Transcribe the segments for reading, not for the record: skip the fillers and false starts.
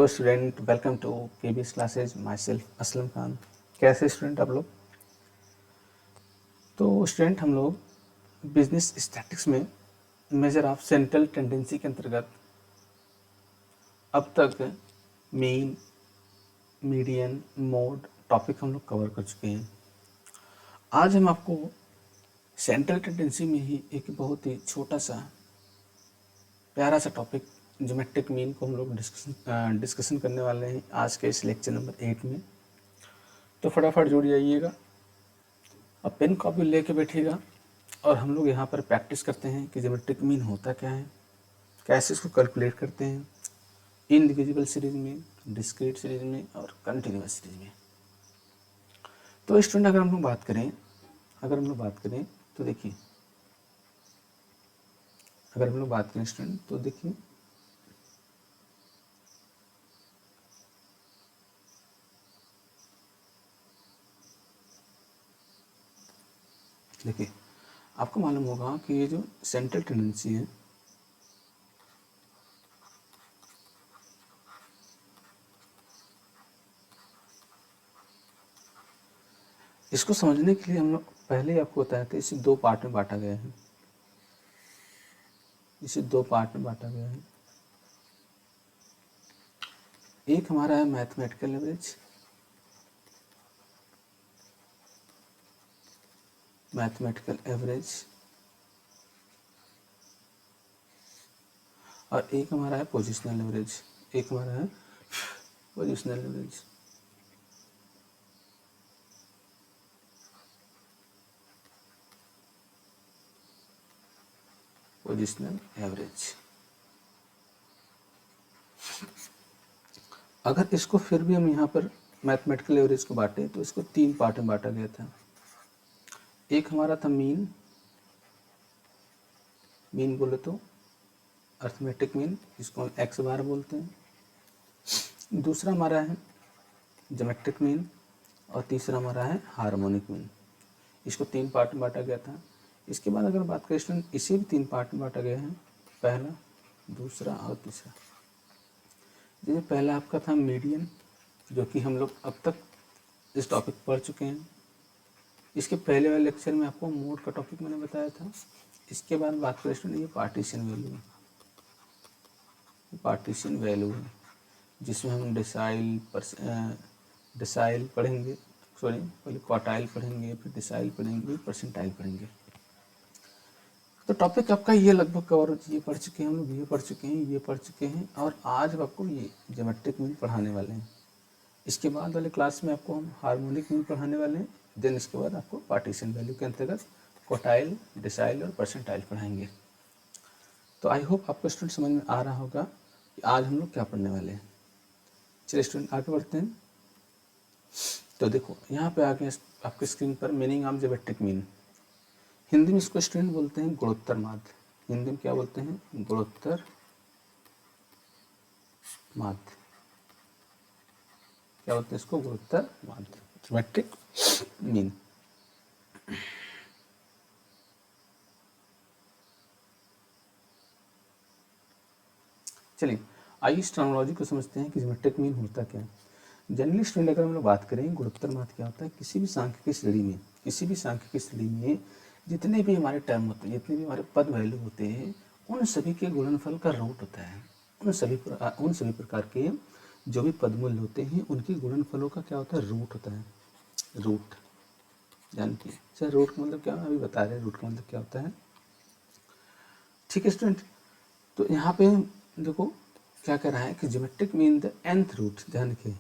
Hello student, welcome to KBS classes. Myself Aslam Khan. कैसे student आप लोग? तो स्टूडेंट हम लोग बिजनेस स्टैटिक्स में मेजर ऑफ सेंट्रल टेंडेंसी के अंतर्गत अब तक मीन, मीडियन, मोड टॉपिक हम लोग कवर कर चुके हैं। आज हम आपको सेंट्रल टेंडेंसी में ही एक बहुत ही छोटा सा प्यारा सा टॉपिक ज्योमेट्रिक मीन को हम लोग डिस्कशन करने वाले हैं आज के इस लेक्चर नंबर 8 में। तो फटाफट जुड़ जाइएगा, अब पेन कॉपी लेके बैठिएगा और हम लोग यहाँ पर प्रैक्टिस करते हैं कि ज्योमेट्रिक मीन होता क्या है, कैसे इसको कैलकुलेट करते हैं इनडिविजिबल सीरीज में, डिस्क्रीट सीरीज में और कंटिन्यूअस सीरीज में। तो स्टूडेंट अगर हम लोग बात करें तो देखिए, स्टूडेंट तो देखिए आपको मालूम होगा कि ये जो सेंट्रल टेंडेंसी है, इसको समझने के लिए हम लोग पहले ही आपको बताया था इसे दो पार्ट में बांटा गया है। एक हमारा है मैथमेटिकल एवरेज, और एक हमारा है पोजिशनल एवरेज। अगर इसको फिर भी हम यहाँ पर मैथमेटिकल एवरेज को बांटे तो इसको तीन पार्ट में बांटा गया था। एक हमारा था मीन बोले तो अर्थमेटिक मीन, इसको हम एक्स बार बोलते हैं। दूसरा हमारा है ज्योमेट्रिक मीन और तीसरा हमारा है हार्मोनिक मीन। इसको तीन पार्ट में बांटा गया था। इसके बाद अगर बात करें स्टूडेंट, इसे भी तीन पार्ट में बांटा गया है, पहला, दूसरा और तीसरा। जैसे पहला आपका था मीडियन, जो कि हम लोग अब तक इस टॉपिक पढ़ चुके हैं। इसके पहले वाले लेक्चर में आपको मोड का टॉपिक मैंने बताया था। इसके बाद बात करें स्टूडेंट, ये पार्टीशन वैल्यू है, जिसमें हम डिसाइल पढ़ेंगे, पहले क्वार्टाइल पढ़ेंगे, फिर डिसाइल पढ़ेंगे, परसेंटाइल पढ़ेंगे। तो टॉपिक आपका ये लगभग कवर, ये पढ़ चुके हैं हम लोग, ये पढ़ चुके हैं और आज हम आपको ये ज्योमेट्रिक मीन पढ़ाने वाले हैं। इसके बाद वाले क्लास में आपको हम हार्मोनिक मीन पढ़ाने वाले हैं। देन इसके बाद आपको पार्टीशन वैल्यू के अंतर्गत क्वार्टाइल, डिसाइल और परसेंटाइल पढ़ाएंगे। तो आई होप आपको स्टूडेंट समझ में आ रहा होगा कि आज हम लोग क्या पढ़ने वाले हैं। चलिए स्टूडेंट आगे बढ़ते हैं। तो देखो यहाँ पे आगे आपके स्क्रीन पर meaning of geometric mean. Hindi में इसको स्टूडेंट बोलते हैं गुणोत्तर माध्य। हिंदी में क्या बोलते हैं? गुणोत्तर माध्य। क्या बोलते हैं इसको? गुणोत्तर माध्य, ज्योमेट्रिक मीन। चलिए आइए इस टर्मिनोलॉजी को समझते हैं कि ज्योमेट्रिक मीन होता क्या है। जनरली स्टूडेंट अगर हम लोग बात करें गुणोत्तर माध्य क्या होता है, किसी भी सांख्यिकी श्रेणी में जितने भी हमारे टर्म होते हैं, जितने भी हमारे पद वैल्यू होते हैं, उन सभी के गुणनफल का रूट होता है। उन सभी प्रकार के जो भी पदमूल्य होते हैं उनके गुणनफलों का क्या होता है? रूट होता है। रूट जानते हैं सर, रूट का मतलब क्या? अभी बता रहे हैं रूट का मतलब क्या होता है। ठीक है स्टूडेंट, तो यहाँ पे देखो क्या कर रहा है कि geometric mean the nth root. ध्यान रखिए,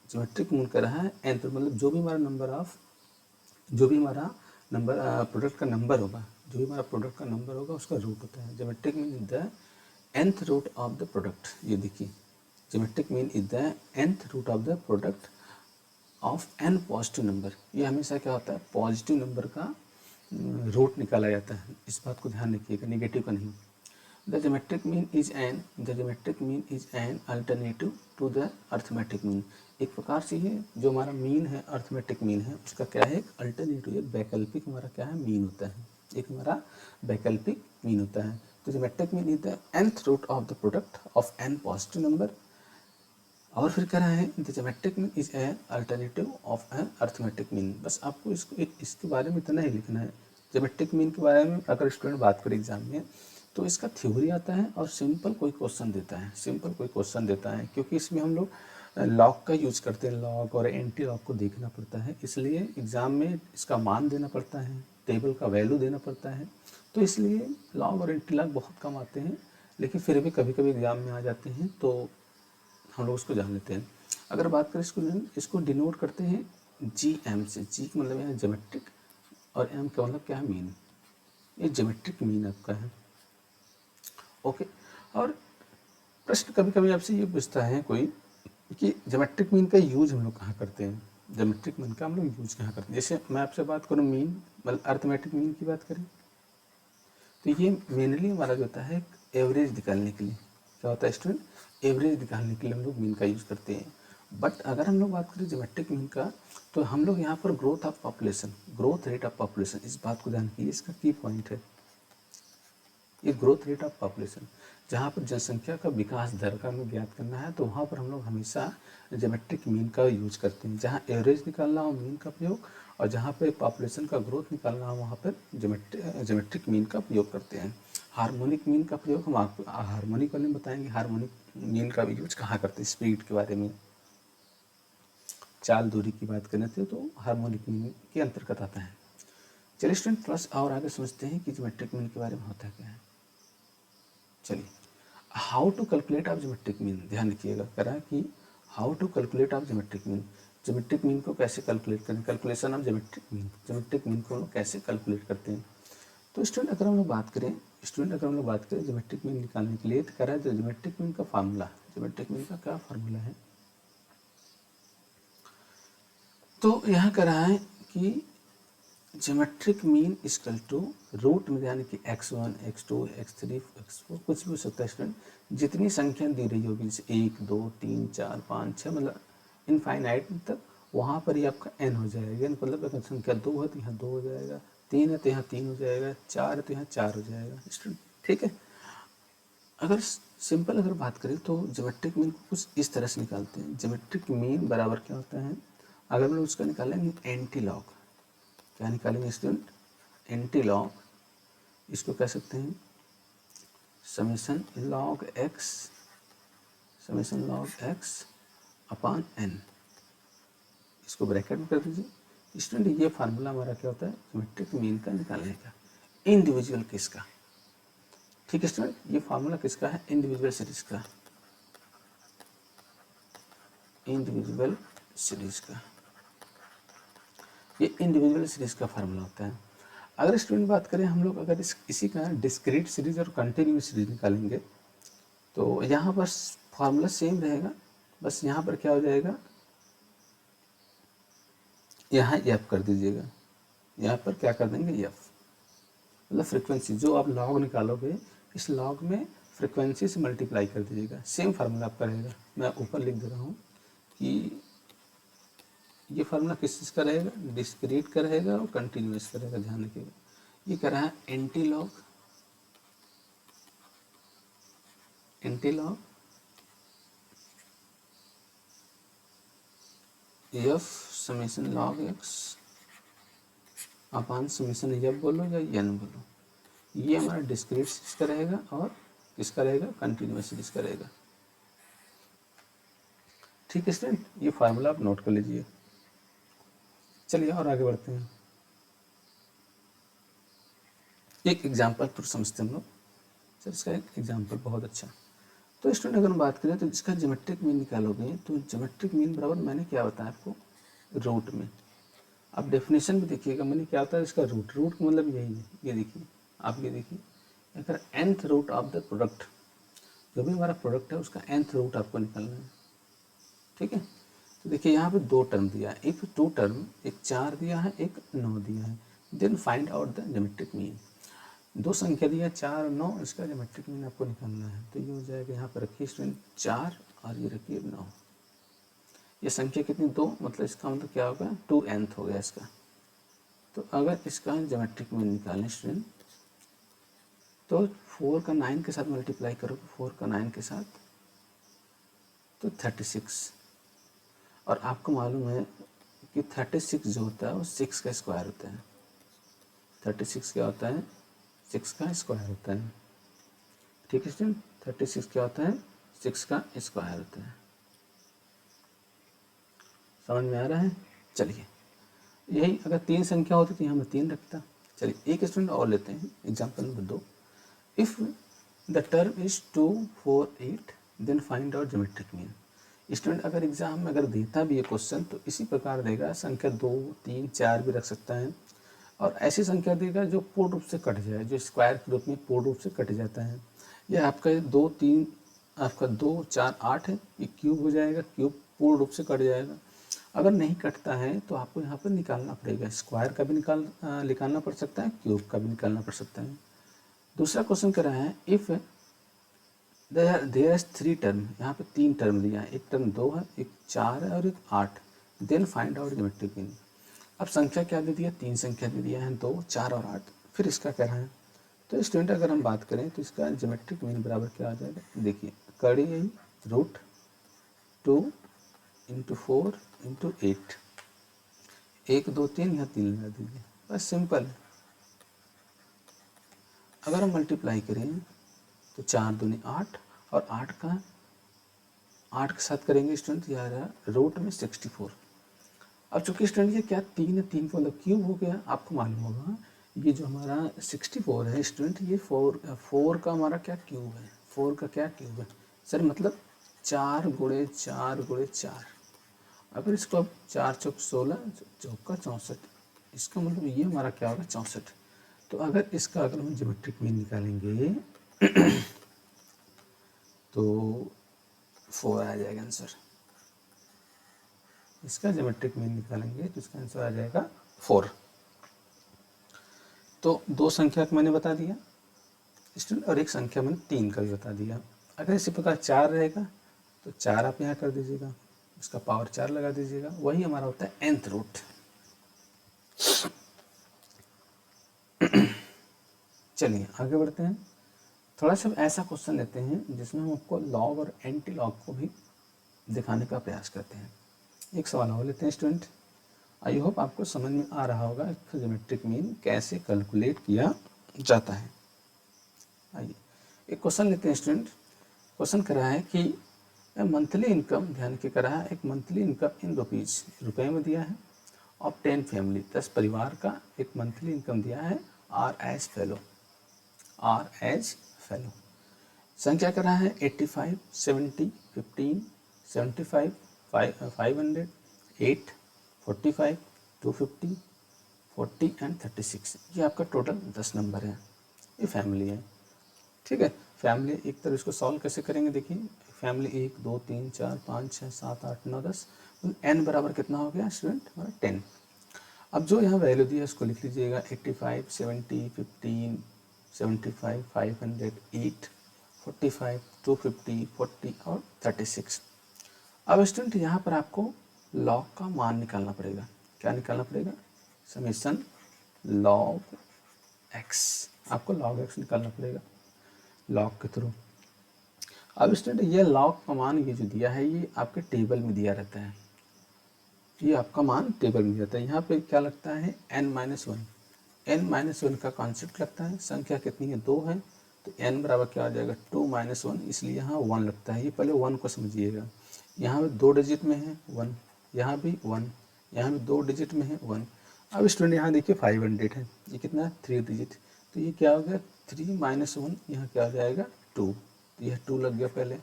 ज्योमेट्रिक मीन कर रहा है nth रूट, मतलब जो भी हमारा प्रोडक्ट का नंबर होगा, उसका रूट होता है। Geometric mean is the nth root of the product. ये देखिए, geometric mean is the nth root of the product of n positive number. ये हमेशा क्या होता है? पॉजिटिव नंबर का रूट निकाला जाता है। इस बात को ध्यान रखिएगा, निगेटिव का नहीं। The geometric mean is an alternative to the arithmetic mean। एक प्रकार से ये जो हमारा मीन है, अर्थमेटिक मीन है, उसका क्या है? एक अल्टरनेटिव, एक वैकल्पिक हमारा क्या है? मीन होता है। एक हमारा वैकल्पिक मीन होता है। तो geometric mean is the nth root of the product of n positive number और फिर कह रहा है the geometric mean is a alternative of an arithmetic mean. बस आपको इसके बारे में इतना ही लिखना है। ज्योमेट्रिक मीन के बारे में अगर स्टूडेंट बात करें एग्जाम में तो इसका थ्योरी आता है और सिंपल कोई क्वेश्चन देता है, सिंपल कोई क्वेश्चन देता है, क्योंकि इसमें हम लोग लॉग का यूज करते हैं, लॉग और एंटी लॉग को देखना पड़ता है, इसलिए एग्जाम में इसका मान देना पड़ता है, टेबल का वैल्यू देना पड़ता है, तो इसलिए लॉग और एंटी लॉग बहुत कम आते हैं, लेकिन फिर भी कभी कभी एग्जाम में आ जाते हैं तो हम लोग उसको जान लेते हैं। अगर बात करें इसको डिनोट करते हैं जी एम से। जी का मतलब है ज्योमेट्रिक और एम का मतलब क्या है, मीन। ये ज्योमेट्रिक मीन आपका है। ओके, और प्रश्न कभी कभी आपसे ये पूछता है कोई कि ज्योमेट्रिक मीन का यूज हम लोग कहाँ करते हैं, ज्योमेट्रिक मीन का हम लोग यूज कहाँ करते हैं। जैसे मैं आपसे बात करूँ मीन मतलब अर्थमेटिक मीन की बात करें तो ये मेनली हमारा जो होता है एवरेज निकालने के लिए। क्या होता है स्टूडेंट, एवरेज निकालने के लिए हम लोग मीन का यूज़ करते हैं। बट अगर हम लोग बात करें ज्योमेट्रिक मीन का तो हम लोग यहाँ पर growth of population, growth rate of population, इस बात को ध्यान कीजिए, इसका की पॉइंट है ये ग्रोथ रेट ऑफ पॉपुलेशन। जहाँ पर जनसंख्या का विकास दर का हमें ज्ञात करना है तो वहाँ पर हम लोग हमेशा ज्योमेट्रिक मीन का यूज करते हैं। जहाँ एवरेज निकालना हो मीन का प्रयोग, और जहाँ पे पॉपुलेशन का ग्रोथ निकालना हो वहाँ पर ज्योमेट्रिक मीन का प्रयोग करते हैं। हार्मोनिक मीन का प्रयोग हम आपको हार्मोनिक वाले में बताएंगे, हार्मोनिक मीन का भी यूज कहाँ करते हैं, स्पीड के बारे में, चाल दूरी की बात करने थे तो हार्मोनिक मीन के अंतर्गत आता है। चलिए स्टूडेंट प्लस और आगे समझते हैं कि ज्योमेट्रिक मीन के बारे में होता क्या है। चलिए, how to calculate of geometric mean, ध्यान रखिएगा करा कि how to calculate of geometric mean, geometric mean को कैसे कैलकुलेट करें, कैलकुलेशन ऑफ ज्योमेट्रिक मीन को कैसे कैलकुलेट करते हैं। तो स्टूडेंट अगर हम लोग बात करें, ज्योमेट्रिक मीन निकालने के लिए तो करा है ज्योमेट्रिक मीन का फार्मूला, ज्योमेट्रिक मीन का क्या फार्मूला है, तो यहाँ कह रहा है कि geometric mean equal to root में यानी कि x1, x2, x3, x4 कुछ भी हो सकता है स्टूडेंट, जितनी संख्या दी रही होगी जैसे 1, 2, 3, 4, 5, 6 मतलब इनफाइनाइट तक, वहाँ पर ही आपका n हो जाएगा। मतलब अगर संख्या 2 है तो यहाँ 2 हो जाएगा, 3 है तो यहाँ 3 हो जाएगा, 4 है तो यहाँ 4 हो जाएगा स्टूडेंट, ठीक है। अगर सिंपल अगर बात करें तो ज्योमेट्रिक मीन को कुछ इस तरह से निकालते हैं। ज्योमेट्रिक मीन बराबर क्या होता है, अगर हम लोग उसका निकालेंगे एंटी लॉग, क्या निकालेंगे स्टूडेंट, एंटी लॉग, इसको कह सकते हैं summation log x upon n, इसको ब्रैकेट में कर दीजिए स्टूडेंट। ये फार्मूला हमारा क्या होता है ज्योमेट्रिक मीन का निकालने का, इंडिविजुअल केस का, ठीक है स्टूडेंट। ये फार्मूला किसका है, इंडिविजुअल सीरीज का, इंडिविजुअल सीरीज का, ये इंडिविजुअल सीरीज का फार्मूला होता है। अगर स्टूडेंट बात करें हम लोग अगर इसी का डिस्क्रीट सीरीज और कंटिन्यूस सीरीज निकालेंगे तो यहाँ पर फार्मूला सेम रहेगा, बस यहाँ पर क्या हो जाएगा, यहाँ एफ कर दीजिएगा, यहाँ पर क्या कर देंगे एफ, मतलब फ्रीक्वेंसी जो आप लॉग निकालोगे इस लॉग में फ्रीक्वेंसी से मल्टीप्लाई कर दीजिएगा, सेम फार्मूला आपका रहेगा। मैं ऊपर लिख दे रहा हूँ कि ये फार्मूला किस चीज़ का रहेगा, डिस्क्रीट का रहेगा और कंटिन्यूस का रहेगा, ध्यान रखिएगा। ये कह रहा है anti log f summation log x upon summation f बोलो या एन बोलो, ये हमारा डिस्क्रीट सीरीज का रहेगा और किसका रहेगा, कंटिन्यूस सीरीज का रहेगा, ठीक है स्टूडेंट। ये फार्मूला आप नोट कर लीजिए। चलिए और आगे बढ़ते हैं, एक एग्जाम्पल पर समझते हैं हम लोग। सर इसका एक एग्जाम्पल बहुत अच्छा, तो स्टूडेंट अगर हम बात करें तो जिसका ज्योमेट्रिक मीन निकालोगे तो ज्योमेट्रिक मीन बराबर मैंने क्या बताया आपको, रूट में। आप डेफिनेशन भी देखिएगा मैंने क्या होता है इसका रूट, रूट का मतलब यही है, ये देखिए आप ये देखिए, अगर nth root of the product, जो भी हमारा प्रोडक्ट है उसका nth रूट आपको निकालना है, ठीक है। तो देखिए यहाँ पे दो टर्म दिया है, एक 2 टर्म, एक 4 दिया है, एक 9 दिया है, then find out the geometric mean. दो संख्या दिया 4 और 9, इसका ज्योमेट्रिक मीन आपको निकालना है, तो ये हो जाएगा यहाँ पर रखिए स्टूडेंट 4 और ये रखिए 9, ये संख्या कितनी 2, मतलब इसका मतलब क्या होगा 2nth हो गया इसका। तो अगर इसका ज्योमेट्रिक मीन निकालें स्टूडेंट तो 4 का 9 के साथ मल्टीप्लाई करो, 4 का 9 के साथ तो 36, और आपको मालूम है कि 36 जो होता है वो 6 का स्क्वायर होता है। 36 क्या होता है? 6 का स्क्वायर होता है। ठीक है स्टूडेंट, 36 क्या होता है? 6 का स्क्वायर होता है। समझ में आ रहा है? चलिए, यही अगर 3 संख्या होती तो यहाँ मैं 3 रखता। चलिए एक स्टूडेंट और लेते हैं, example number 2। If the term is 2, 4, 8 then find out geometric mean. Student अगर एग्जाम में अगर देता भी है क्वेश्चन तो इसी प्रकार देगा, संख्या 2, 3, 4 भी रख सकता है, और ऐसी संख्या देगा जो पूर्ण रूप से कट जाए, जो स्क्वायर के रूप में पूर्ण रूप से कट जाता है। यह आपका 2, 3, आपका 2, 4, 8 है, ये क्यूब हो जाएगा, क्यूब पूर्ण रूप से कट जाएगा। अगर नहीं कटता है तो आपको यहाँ पर निकालना पड़ेगा, स्क्वायर का भी निकालना पड़ सकता है, क्यूब का भी निकालना पड़ सकता है। दूसरा क्वेश्चन कह रहा है इफ़ देयर इज 3 टर्म, यहाँ पे 3 टर्म दिया है, एक टर्म 2 है, एक 4 है और एक 8, then find out geometric mean. अब संख्या क्या दे दिया? 3 संख्या दे दिया है, 2, 4 और 8। फिर इसका कह रहा है, तो स्टूडेंट अगर हम बात करें तो इसका ज्योमेट्रिक मीन बराबर क्या आ जाएगा? देखिए कड़ी यही √2 × 4 × 8, 1, 2, 3, यहाँ 3 लगा दीजिए, बस सिंपल है। अगर हम मल्टीप्लाई करें तो 4 दूनी 8 और 8 के साथ करेंगे स्टूडेंट, यह रहा रूट में 64। अब चूंकि स्टूडेंट ये क्या 3 है, 3 का मतलब क्यूब हो गया। आपको मालूम होगा ये जो हमारा 64 है स्टूडेंट, ये 4 का हमारा क्या क्यूब है, 4 का क्या क्यूब है सर, मतलब 4 × 4 × 4। अगर इसको अब 4 चौक 16, चौका 64, इसका मतलब ये हमारा क्या होगा? 64। तो अगर इसका अगर हम ज्योमेट्रिक मीन निकालेंगे तो 4 आ जाएगा आंसर। इसका ज्योमेट्रिक मीन निकालेंगे तो इसका आंसर आ जाएगा 4। तो 2 संख्या का मैंने बता दिया स्टूडेंट, और एक संख्या मैंने 3 का भी बता दिया। अगर इसी प्रकार 4 रहेगा तो 4 आप यहाँ कर दीजिएगा, उसका पावर 4 लगा दीजिएगा, वही हमारा होता है nth रूट। चलिए आगे बढ़ते हैं। थोड़ा सा ऐसा क्वेश्चन लेते हैं जिसमें हम आपको लॉग और एंटी लॉग को भी दिखाने का प्रयास करते हैं। एक सवाल और लेते हैं स्टूडेंट, आई होप आपको समझ में आ रहा होगा ज्योमेट्रिक मीन कैसे कैलकुलेट किया जाता है। आइए एक क्वेश्चन लेते हैं स्टूडेंट। क्वेश्चन कर रहा है कि मंथली इनकम, ध्यान के कर रहा है, एक मंथली इनकम इन रुपीज़, रुपये में दिया है, ऑफ 10 फैमिली, 10 परिवार का एक मंथली इनकम दिया है, आर एज फैलो। संख्या कर रहा है 85, 70, 15, 75, 500, 8, 45, 250, 40 एंड 36। ये आपका टोटल 10 नंबर है, ये फैमिली है। ठीक है, फैमिली एक तरह इसको सॉल्व कैसे करेंगे देखिए, फैमिली 1, 2, 3, 4, 5, 6, 7, 8, 9, 10, एन बराबर कितना हो गया स्टूडेंट हमारा 10। अब जो यहाँ वैल्यू दी है उसको लिख लीजिएगा 85, 70, 15, 75, 500, 8, 45, 250, 40 और 36। अब स्टूडेंट यहाँ पर आपको लॉग का मान निकालना पड़ेगा। क्या निकालना पड़ेगा? समेशन लॉग एक्स, आपको लॉग एक्स निकालना पड़ेगा लॉग के थ्रू। अब स्टूडेंट ये लॉग का मान ये जो दिया है ये आपके टेबल में दिया रहता है, ये आपका मान टेबल में रहता है। यहाँ पे क्या लगता है n-1, n-1 का कॉन्सेप्ट लगता है। संख्या कितनी है? 2 है, तो n बराबर क्या आ जाएगा 2 - 1, इसलिए यहाँ 1 लगता है। ये पहले 1 को समझिएगा, यहाँ भी 2 डिजिट में है 1, यहाँ भी 1, यहाँ भी 2 डिजिट में है 1। अब स्टूडेंट यहाँ देखिए 500 है, ये कितना है 3 डिजिट, तो ये क्या हो गया 3 - 1, यहाँ क्या हो जाएगा 2, तो यह 2 लग गया पहले।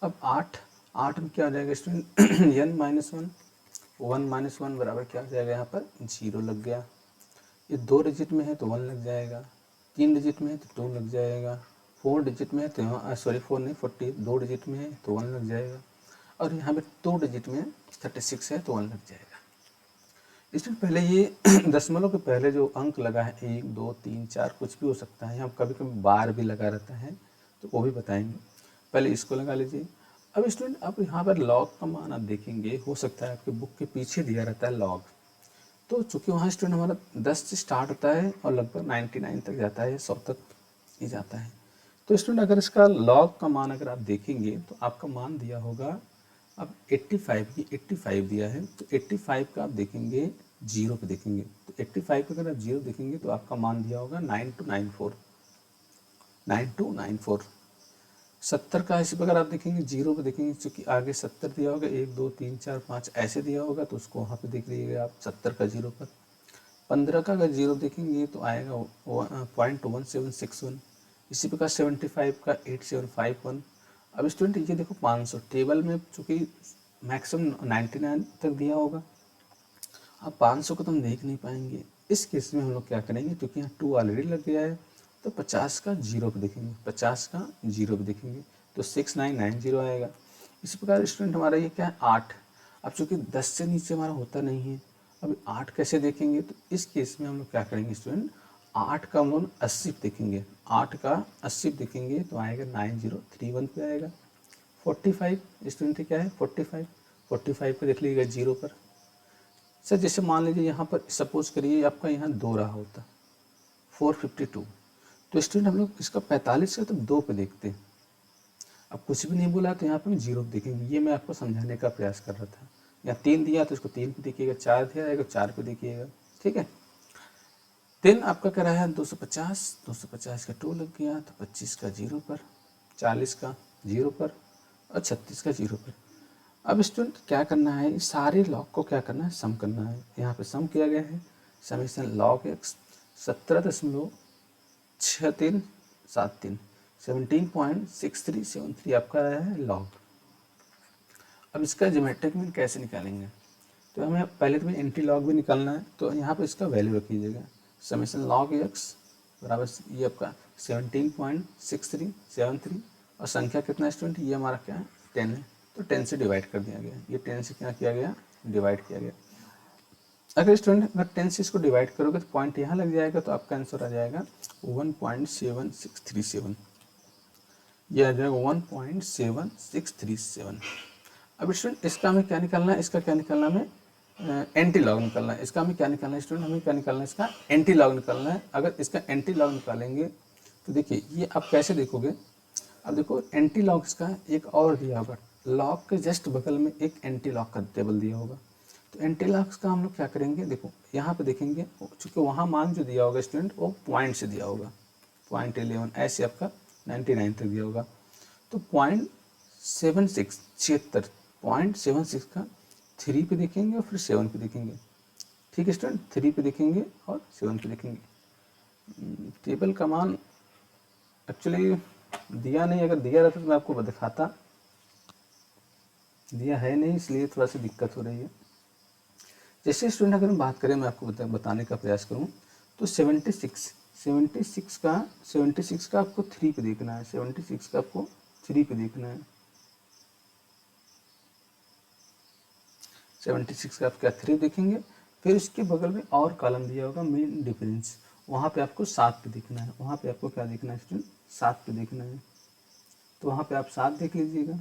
अब 8 में क्या हो जाएगा स्टूडेंट n-1, 1 - 1 बराबर क्या हो जाएगा यहाँ पर 0 लग गया। ये 2 डिजिट में है तो 1 लग जाएगा, 3 डिजिट में है तो 2 लग जाएगा, 4 डिजिट में है तो यहाँ 4 नहीं 40, 2 डिजिट में है तो 1 लग जाएगा, और यहाँ पे 2 डिजिट में 36 है तो 1 लग जाएगा। इसमें पहले ये दशमलव के पहले जो अंक लगा है 1, 2, 3, 4 कुछ भी हो सकता है, यहाँ कभी कभी बार भी लगा रहता है तो वो भी बताएंगे। पहले इसको लगा लीजिए। अब स्टूडेंट अब यहाँ पर लॉग का मान आप देखेंगे, हो सकता है आपके बुक के पीछे दिया रहता है लॉग, तो चूँकि वहाँ स्टूडेंट हमारा 10 से स्टार्ट होता है और लगभग 99 तक जाता है, 100 तक ही जाता है। तो स्टूडेंट अगर इसका लॉग का मान अगर आप देखेंगे तो आपका मान दिया होगा अब 85 की 85 दिया है, तो 85 का आप देखेंगे जीरो पे देखेंगे, तो 85 का अगर आप जीरो देखेंगे तो आपका मान दिया होगा 9294, 9294। 70 का इसी प्रकार आप देखेंगे जीरो पे देखेंगे, क्योंकि आगे 70 दिया होगा, 1 2 3 4 5 ऐसे दिया होगा, तो उसको वहाँ पे देख लीजिएगा आप 70 का जीरो पर। 15 का अगर जीरो देखेंगे तो आएगा 0.1761। इसी प्रकार 75 का 8751। अब स्टूडेंट ये देखो 500 टेबल में चूँकि मैक्सिमम 99 तक दिया होगा, अब 500 को तो हम देख नहीं पाएंगे। इस केस में हम लोग क्या करेंगे, क्योंकि यहाँ 2 ऑलरेडी लग गया है, तो 50 का जीरो पे देखेंगे, 50 का जीरो पे देखेंगे तो 6990 आएगा। इसी प्रकार स्टूडेंट हमारा ये क्या है 8। अब चूँकि 10 से नीचे हमारा होता नहीं है, अभी 8 कैसे देखेंगे, तो इस केस में हम लोग क्या करेंगे स्टूडेंट, 8 का हम लोग 80 देखेंगे, 8 का 80 देखेंगे तो आएगा 9031 पे आएगा। 45 स्टूडेंट क्या है 45, 45 को देख लीजिएगा जीरो पर। सर जैसे मान लीजिए यहाँ पर सपोज करिए आपका यहाँ 2 रहा होता 452, तो स्टूडेंट हम लोग इसका 45 का तो 2 पे देखते हैं। अब कुछ भी नहीं बोला तो यहाँ पे हम जीरो देखेंगे, ये मैं आपको समझाने का प्रयास कर रहा था। यहाँ 3 दिया तो इसको 3 पे देखिएगा, 4 दिया जाएगा 4 पे देखिएगा, ठीक है। 3 आपका क्या रहा है 250, 250 का 2 लग गया, तो 25 का जीरो पर, 40 का जीरो पर और 36 का जीरो पर। अब स्टूडेंट क्या करना है, सारे लॉग को क्या करना है सम करना है। यहाँ पे सम किया गया है, समेशन लॉग एक्स 17.6373 17.6373 आपका आया है लॉग। अब इसका ज्योमेट्रिक मीन कैसे निकालेंगे, तो हमें पहले तो एंटी लॉग भी निकालना है, तो यहाँ पे इसका वैल्यू रख लीजिएगा, समेशन लॉग एक्स बराबर ये आपका 17.6373 और संख्या कितना है स्टूडेंट, ये हमारा क्या है 10 है, तो 10 से डिवाइड कर दिया गया, ये 10 से क्या किया गया डिवाइड किया गया। अगर स्टूडेंट अगर 10 से इसको डिवाइड करोगे तो पॉइंट यहाँ लग जाएगा, तो आपका आंसर आ जाएगा 1.7637, ये आ जाएगा 1.7637। अब स्टूडेंट इसका हमें क्या निकालना है, इसका क्या निकालना है हमें एंटी लॉग निकालना है। इसका हमें क्या निकालना है स्टूडेंट, हमें क्या निकालना है इसका एंटी लॉग निकालना है। अगर इसका एंटी लॉग निकालेंगे तो देखिए ये आप कैसे देखोगे, अब देखो एंटी लॉग इसका एक और दिया होगा, लॉग के जस्ट बगल में एक एंटी लॉग का टेबल दिया होगा, तो एंटी लॉग का हम लोग क्या करेंगे, देखो यहाँ पे देखेंगे, चूँकि वहाँ मान जो दिया होगा स्टूडेंट वो पॉइंट से दिया होगा, 0.11 ऐसे आपका 99 तक दिया होगा, तो 0.76 76 0.76 का 3 पे देखेंगे और फिर 7 पे देखेंगे, ठीक है स्टूडेंट 3 पे देखेंगे और 7 पे देखेंगे। टेबल का मान एक्चुअली दिया नहीं, अगर दिया रहता तो मैं आपको दिखाता, दिया है नहीं इसलिए थोड़ा सी दिक्कत हो रही है। जैसे स्टूडेंट अगर हम बात करें, मैं आपको बताने का प्रयास करूं तो 76 का आपको 3 पे देखना है, 76 का आपको 3 पे देखना है, 76 का आप क्या 3 देखेंगे, फिर उसके बगल में और कॉलम दिया होगा मेन डिफरेंस, वहाँ पे आपको 7 पे देखना है, वहाँ पे आपको क्या देखना है स्टूडेंट 7 पे देखना है, तो वहाँ पे आप 7 देख लीजिएगा।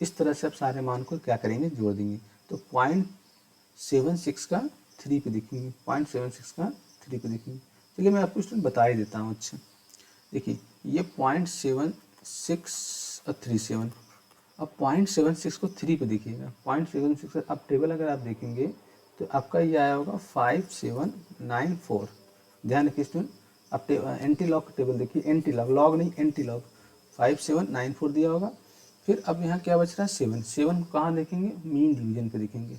इस तरह से आप सारे मान को क्या करेंगे जोड़ देंगे, तो 0.76 का 3 पे देखेंगे, 0.76 का 3 पे देखेंगे। चलिए मैं आपको स्टूडेंट बता ही देता हूँ। अच्छा देखिए ये 0.7637, अब 0.76 को 3 पे देखिएगा, 0.76 अब टेबल अगर आप देखेंगे तो आपका ये आया होगा 5794। ध्यान रखिए स्टूडेंट, अब एंटी लॉग का टेबल देखिए, एंटी लॉग लॉग नहीं एंटी लॉग 5794 दिया होगा। फिर अब यहाँ क्या बच रहा है 7, 7 को कहाँ देखेंगे मीन डिवीजन पे देखेंगे,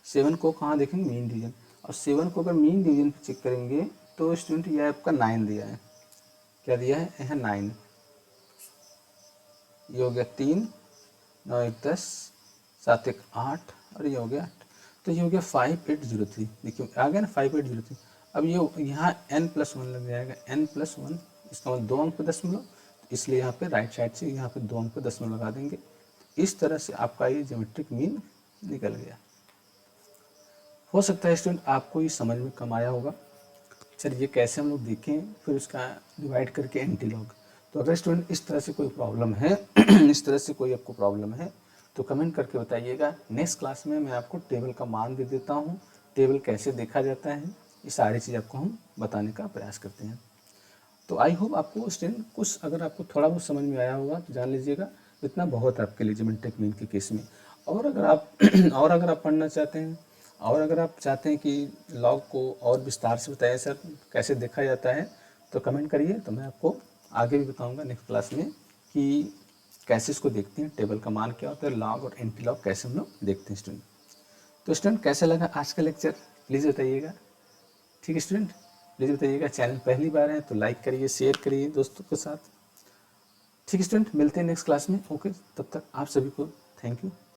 7 को कहाँ देखेंगे मीन डिवीजन, और 7 को अगर मीन डिवीजन पे चेक करेंगे तो स्टूडेंट ये आपका 9 दिया है, क्या दिया है यहाँ 9, ये हो गया 3 9 1 10 7 1 8 और ये हो गया 8, तो ये हो गया 5803। देखिए आ गया ना 5803। अब ये यहाँ n+1 लग जाएगा, n+1 इसका मतलब 2 अंक पे दशमलव, इसलिए यहाँ पे राइट साइड से यहाँ पे 2 अंक पे दशमलव लगा देंगे। इस तरह से आपका ये ज्योमेट्रिक मीन निकल गया। हो सकता है स्टूडेंट आपको ये समझ में कम आया होगा। चलिए कैसे हम लोग देखें फिर उसका डिवाइड करके एंटी लॉग। तो अगर स्टूडेंट इस तरह से कोई प्रॉब्लम है इस तरह से कोई आपको प्रॉब्लम है तो कमेंट करके बताइएगा। नेक्स्ट क्लास में मैं आपको टेबल का मान दे देता हूँ, टेबल कैसे देखा जाता है, ये सारी चीज़ आपको हम बताने का प्रयास करते हैं। तो आई होप आपको स्टूडेंट कुछ अगर आपको थोड़ा बहुत समझ में आया होगा तो जान लीजिएगा, इतना बहुत है आपके लिए जियोमेट्रिक मीन के केस में। और अगर आप और अगर आप पढ़ना चाहते हैं, और अगर आप चाहते हैं कि लॉग को और विस्तार से बताया सर कैसे देखा जाता है, तो कमेंट करिए, तो मैं आपको आगे भी बताऊंगा नेक्स्ट क्लास में कि कैसे इसको देखते हैं, टेबल का मान क्या होता है, लॉग और एंटी लॉग कैसे हम लोग देखते हैं स्टूडेंट। तो स्टूडेंट कैसा लगा आज का लेक्चर प्लीज़ बताइएगा। ठीक है स्टूडेंट, प्लीज़ बताइएगा। चैनल पहली बार है तो लाइक करिए, शेयर करिए दोस्तों के साथ। ठीक है स्टूडेंट, मिलते हैं नेक्स्ट क्लास में। ओके, तब तक आप सभी को थैंक यू।